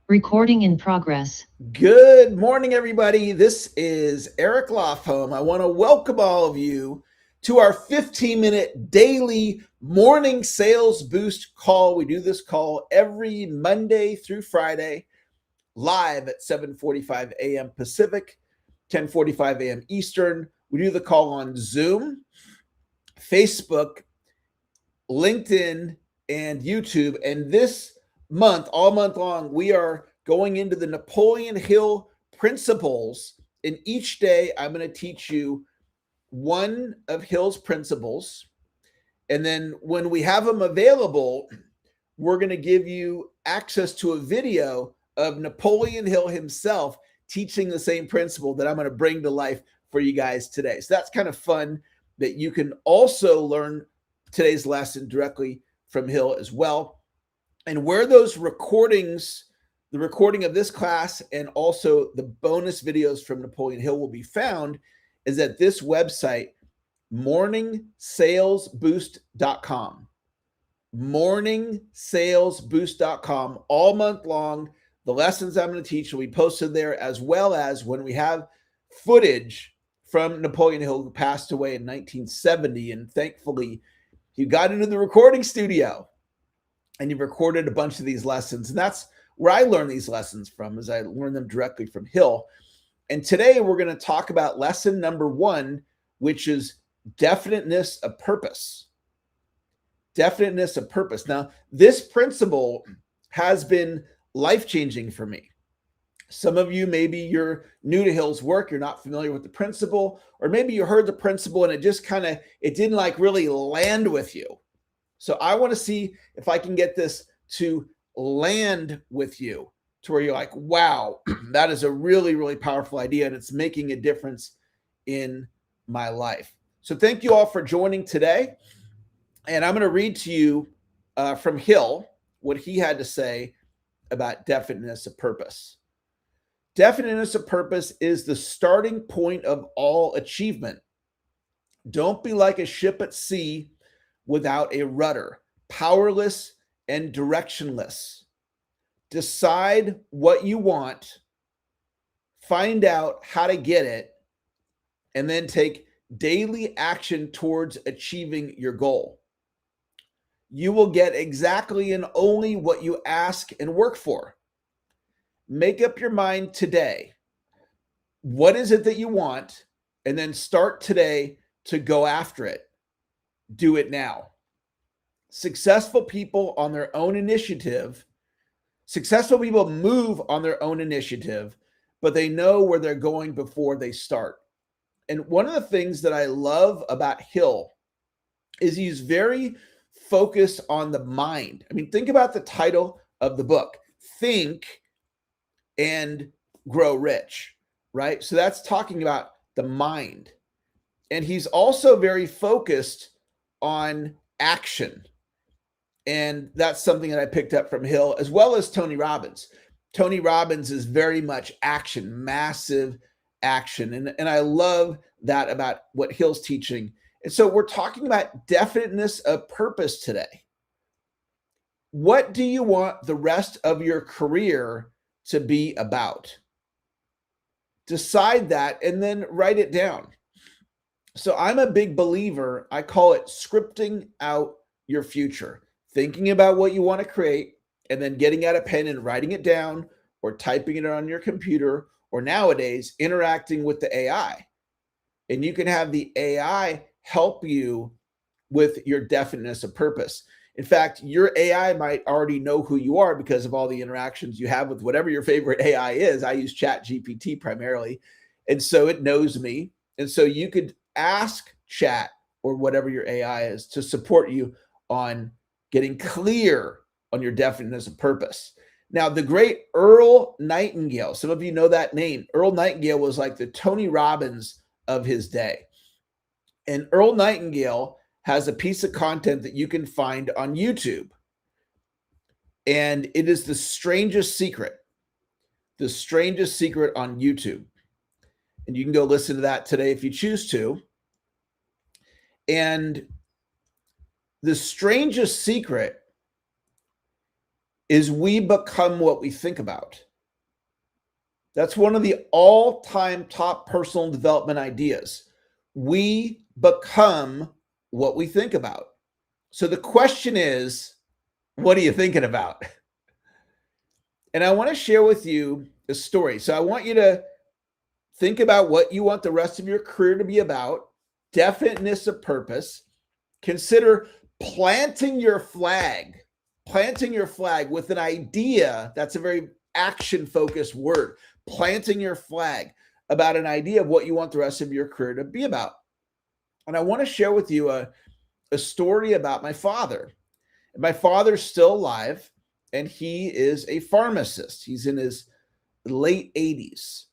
Recording in progress. Good morning, everybody. This is Eric Lofholm. I want to welcome all of you to our 15-minute daily morning sales boost call. We do this call every Monday through Friday, live at 7:45 a.m. Pacific, 10:45 a.m. Eastern. We do the call on Zoom, Facebook, LinkedIn, and YouTube. And this month, all month long, we are going into the Napoleon Hill principles. And each day, I'm going to teach you one of Hill's principles. And then when we have them available, we're going to give you access to a video of Napoleon Hill himself teaching the same principle that I'm going to bring to life for you guys today. So that's kind of fun that you can also learn today's lesson directly from Hill as well. And where those recordings, the recording of this class and also the bonus videos from Napoleon Hill will be found is at this website, morningsalesboost.com. morningsalesboost.com. All month long, the lessons I'm going to teach will be posted there, as well as when we have footage from Napoleon Hill, who passed away in 1970. And thankfully, he got into the recording studio and he recorded a bunch of these lessons. And that's where I learned these lessons from, is I learned them directly from Hill. And today we're going to talk about lesson number 1, which is definiteness of purpose. Definiteness of purpose. Now, this principle has been life-changing for me. Some of you, maybe you're new to Hill's work, you're not familiar with the principle, or maybe you heard the principle and it just it didn't like really land with you. So I want to see if I can get this to land with you to where you're like, wow, that is a really, really powerful idea and it's making a difference in my life. So thank you all for joining today. And I'm going to read to you from Hill what he had to say about definiteness of purpose. Definiteness of purpose is the starting point of all achievement. Don't be like a ship at sea without a rudder, powerless and directionless. Decide what you want, find out how to get it, and then take daily action towards achieving your goal. You will get exactly and only what you ask and work for. Make up your mind today. What is it that you want? And then start today to go after it. Do it now. Successful people on their own initiative, successful people move on their own initiative, but they know where they're going before they start. And one of the things that I love about Hill is he's very focused on the mind. I mean, think about the title of the book, Think and Grow Rich, right? So that's talking about the mind. And he's also very focused on action. And that's something that I picked up from Hill, as well as Tony Robbins. Tony Robbins is very much action, massive action. And I love that about what Hill's teaching. And so we're talking about definiteness of purpose today. What do you want the rest of your career to be about? Decide that and then write it down. So I'm a big believer, I call it scripting out your future, thinking about what you want to create and then getting out a pen and writing it down or typing it on your computer, or nowadays interacting with the AI. And you can have the AI help you with your definiteness of purpose. In fact, your AI might already know who you are because of all the interactions you have with whatever your favorite AI is. I use ChatGPT primarily. And so it knows me. And so you could ask Chat or whatever your AI is to support you on getting clear on your definiteness of purpose. Now, the great Earl Nightingale, some of you know that name. Earl Nightingale was like the Tony Robbins of his day. And Earl Nightingale has a piece of content that you can find on YouTube. And it is the strangest secret on YouTube. And you can go listen to that today if you choose to. And the strangest secret is we become what we think about. That's one of the all-time top personal development ideas. We become what we think about. So the question is, what are you thinking about? And I want to share with you a story. So I want you to think about what you want the rest of your career to be about, definiteness of purpose. Consider planting your flag with an idea. That's a very action-focused word. Planting your flag about an idea of what you want the rest of your career to be about. And I want to share with you a story about my father. My father's still alive, and he is a pharmacist. He's in his late 80s.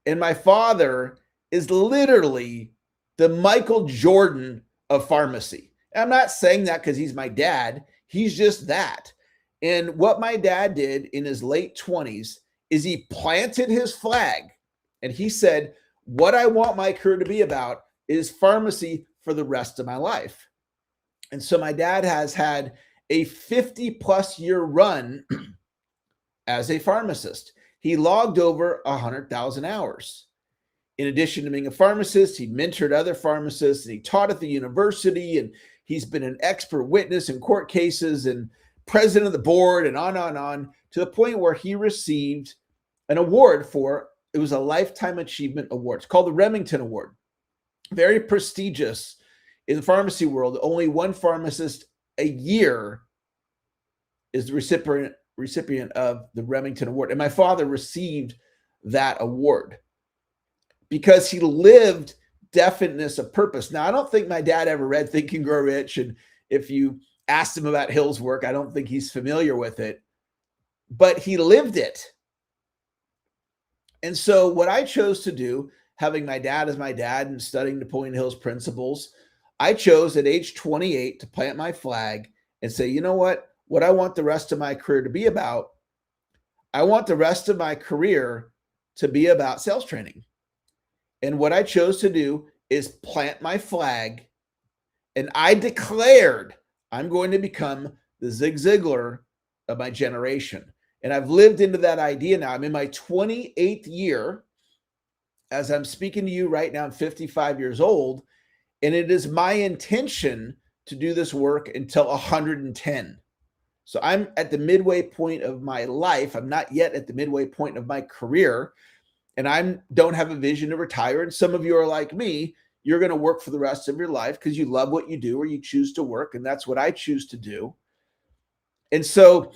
And my father is literally the Michael Jordan of pharmacy. And I'm not saying that because he's my dad. He's just that. And what my dad did in his late 20s is he planted his flag and he said, what I want my career to be about is pharmacy for the rest of my life. And so my dad has had a 50 plus year run as a pharmacist. He logged over 100,000 hours. In addition to being a pharmacist, he mentored other pharmacists and he taught at the university, and he's been an expert witness in court cases and president of the board and on, to the point where he received an award for, it was a Lifetime Achievement Award. It's called the Remington Award. Very prestigious in the pharmacy world. Only one pharmacist a year is the recipient of the Remington Award. And my father received that award because he lived definiteness of purpose. Now, I don't think my dad ever read Think and Grow Rich. And if you asked him about Hill's work, I don't think he's familiar with it, but he lived it. And so what I chose to do, having my dad as my dad and studying Napoleon Hill's principles, I chose at age 28 to plant my flag and say, you know what I want the rest of my career to be about, I want the rest of my career to be about sales training. And what I chose to do is plant my flag, and I declared I'm going to become the Zig Ziglar of my generation. And I've lived into that idea now. I'm in my 28th year. As I'm speaking to you right now, I'm 55 years old, and it is my intention to do this work until 110. So I'm at the midway point of my life. I'm not yet at the midway point of my career, and I don't have a vision to retire. And some of you are like me. You're going to work for the rest of your life because you love what you do, or you choose to work, and that's what I choose to do. And so,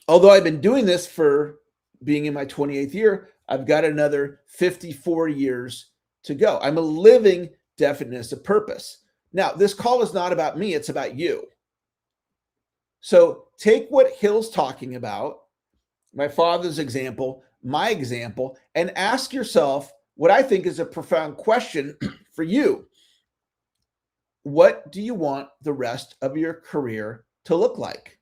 although I've been doing this for being in my 28th year, I've got another 54 years to go. I'm a living definiteness of purpose. Now, this call is not about me. It's about you. So take what Hill's talking about, my father's example, my example, and ask yourself what I think is a profound question for you. What do you want the rest of your career to look like?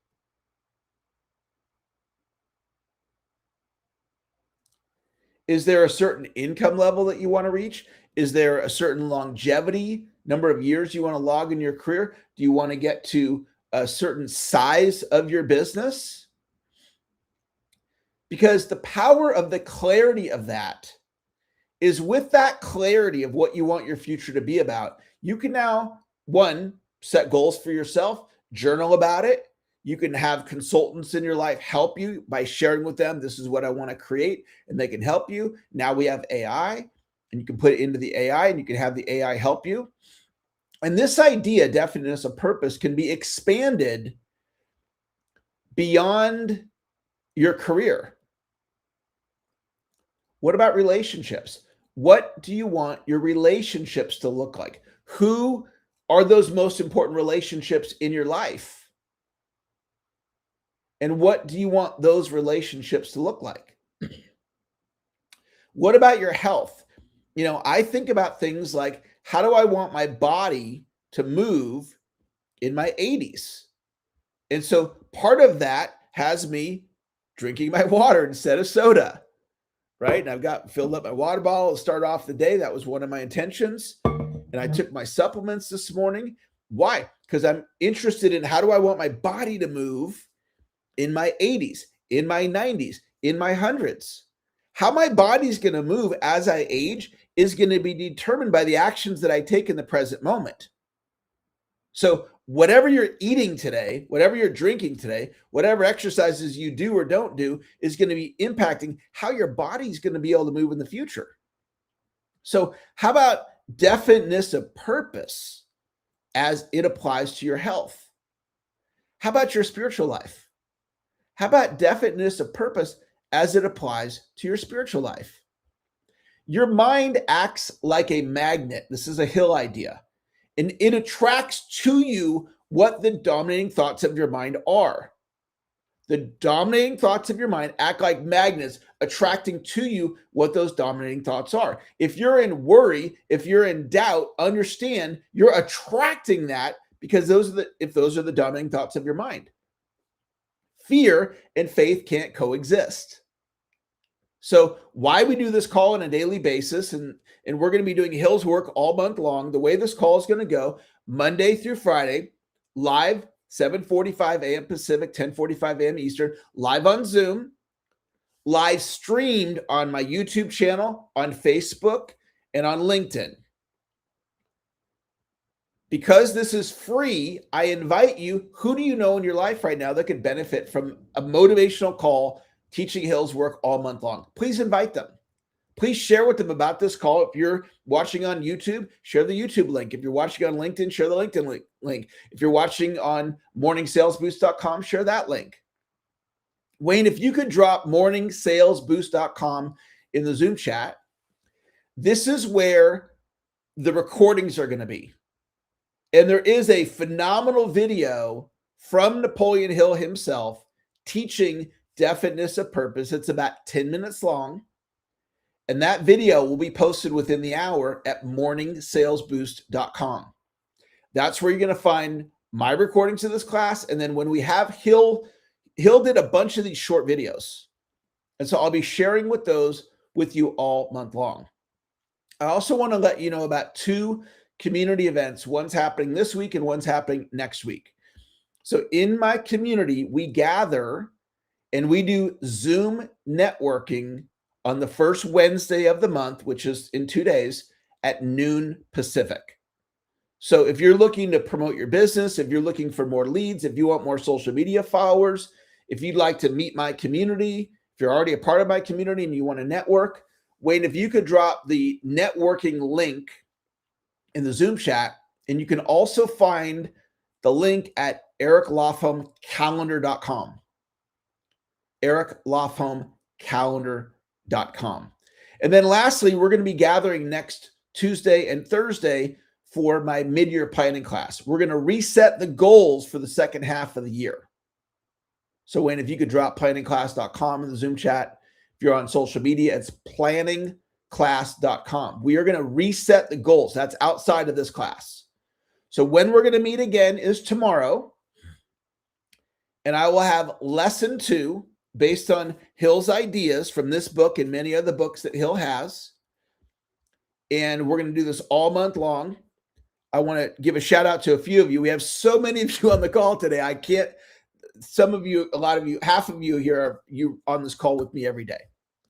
Is there a certain income level that you want to reach? Is there a certain longevity, number of years you want to log in your career? Do you want to get to a certain size of your business? Because the power of the clarity of that is, with that clarity of what you want your future to be about, you can now, one, set goals for yourself, journal about it. You can have consultants in your life help you by sharing with them, this is what I want to create, and they can help you. Now we have AI, and you can put it into the AI, and you can have the AI help you. And this idea, definiteness of purpose, can be expanded beyond your career. What about relationships? What do you want your relationships to look like? Who are those most important relationships in your life? And what do you want those relationships to look like? What about your health? You know, I think about things like, how do I want my body to move in my 80s? And so part of that has me drinking my water instead of soda, right? And I've got filled up my water bottle to start off the day. That was one of my intentions. And I took my supplements this morning. Why? Because I'm interested in, how do I want my body to move in my 80s, in my 90s, in my hundreds. How my body's going to move as I age is going to be determined by the actions that I take in the present moment. So whatever you're eating today, whatever you're drinking today, whatever exercises you do or don't do is going to be impacting how your body's going to be able to move in the future. So how about definiteness of purpose as it applies to your health? How about your spiritual life? How about definiteness of purpose as it applies to your spiritual life? Your mind acts like a magnet. This is a Hill idea. And it attracts to you what the dominating thoughts of your mind are. The dominating thoughts of your mind act like magnets, attracting to you what those dominating thoughts are. If you're in worry, if you're in doubt, understand you're attracting that because those are the dominating thoughts of your mind. Fear and faith can't coexist. So why we do this call on a daily basis, and we're going to be doing Hill's work all month long. The way this call is going to go, Monday through Friday, live, 7:45 a.m. Pacific, 10:45 a.m. Eastern, live on Zoom, live streamed on my YouTube channel, on Facebook, and on LinkedIn. Because this is free, I invite you, who do you know in your life right now that could benefit from a motivational call teaching Hill's work all month long? Please invite them. Please share with them about this call. If you're watching on YouTube, share the YouTube link. If you're watching on LinkedIn, share the LinkedIn link. If you're watching on morningsalesboost.com, share that link. Wayne, if you could drop morningsalesboost.com in the Zoom chat, this is where the recordings are going to be. And there is a phenomenal video from Napoleon Hill himself teaching definiteness of purpose. It's about 10 minutes long. And that video will be posted within the hour at morningsalesboost.com. That's where you're going to find my recordings of this class. And then when we have Hill did a bunch of these short videos. And so I'll be sharing with you all month long. I also want to let you know about two community events. One's happening this week and one's happening next week. So in my community, we gather and we do Zoom networking on the first Wednesday of the month, which is in 2 days at noon Pacific. So if you're looking to promote your business, if you're looking for more leads, if you want more social media followers, if you'd like to meet my community, if you're already a part of my community and you want to network, Wayne, if you could drop the networking link in the Zoom chat, and you can also find the link at ericlofholmcalendar.com. ericlofholmcalendar.com. And then lastly, we're going to be gathering next Tuesday and Thursday for my mid-year planning class. We're going to reset the goals for the second half of the year. So Wayne, if you could drop planningclass.com in the Zoom chat. If you're on social media, it's planningclass.com. We are going to reset the goals. That's outside of this class. So when we're going to meet again is tomorrow. And I will have lesson 2 based on Hill's ideas from this book and many other books that Hill has. And we're going to do this all month long. I want to give a shout out to a few of you. We have so many of you on the call today. I can't, some of you, a lot of you, half of you here are you on this call with me every day.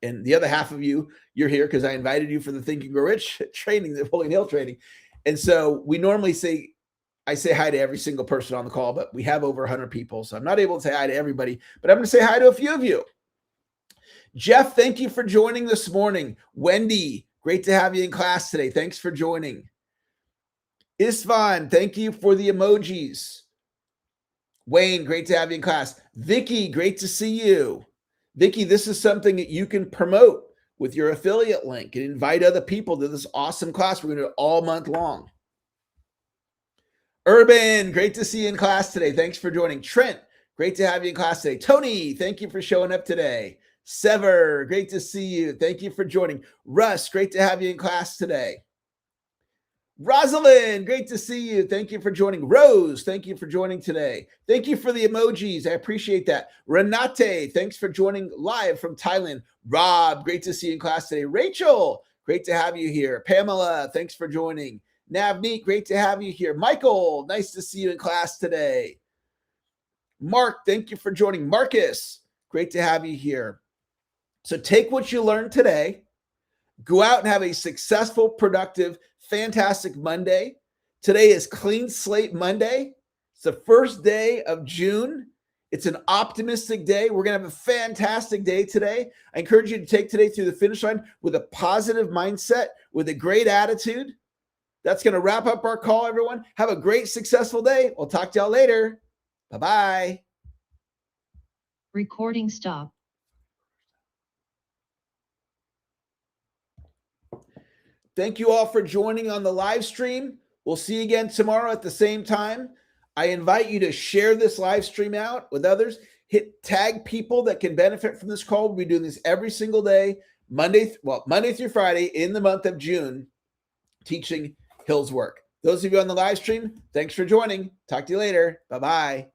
And the other half of you, you're here because I invited you for the Think and Grow Rich training, the Napoleon Hill training. And so we normally I say hi to every single person on the call, but we have over 100 people. So I'm not able to say hi to everybody, but I'm going to say hi to a few of you. Jeff, thank you for joining this morning. Wendy, great to have you in class today. Thanks for joining. Isvan, thank you for the emojis. Wayne, great to have you in class. Vicky, great to see you. Vicky, this is something that you can promote with your affiliate link and invite other people to this awesome class. We're going to do it all month long. Urban, great to see you in class today. Thanks for joining. Trent, great to have you in class today. Tony, thank you for showing up today. Sever, great to see you. Thank you for joining. Russ, great to have you in class today. Rosalind, great to see you. Thank you for joining. Rose, thank you for joining today. Thank you for the emojis. I appreciate that. Renate, thanks for joining live from Thailand. Rob, great to see you in class today. Rachel, great to have you here. Pamela, thanks for joining. Navneet, great to have you here. Michael, nice to see you in class today. Mark, thank you for joining. Marcus, great to have you here. So take what you learned today, go out and have a successful, productive, fantastic Monday. Today is Clean Slate Monday. It's the first day of June. It's an optimistic day. We're going to have a fantastic day today. I encourage you to take today through the finish line with a positive mindset, with a great attitude. That's going to wrap up our call, everyone. Have a great, successful day. We'll talk to y'all later. Bye-bye. Recording stop. Thank you all for joining on the live stream. We'll see you again tomorrow at the same time. I invite you to share this live stream out with others. Tag people that can benefit from this call. We'll be doing this every single day, Monday through Friday in the month of June, teaching Hill's work. Those of you on the live stream, thanks for joining. Talk to you later. Bye-bye.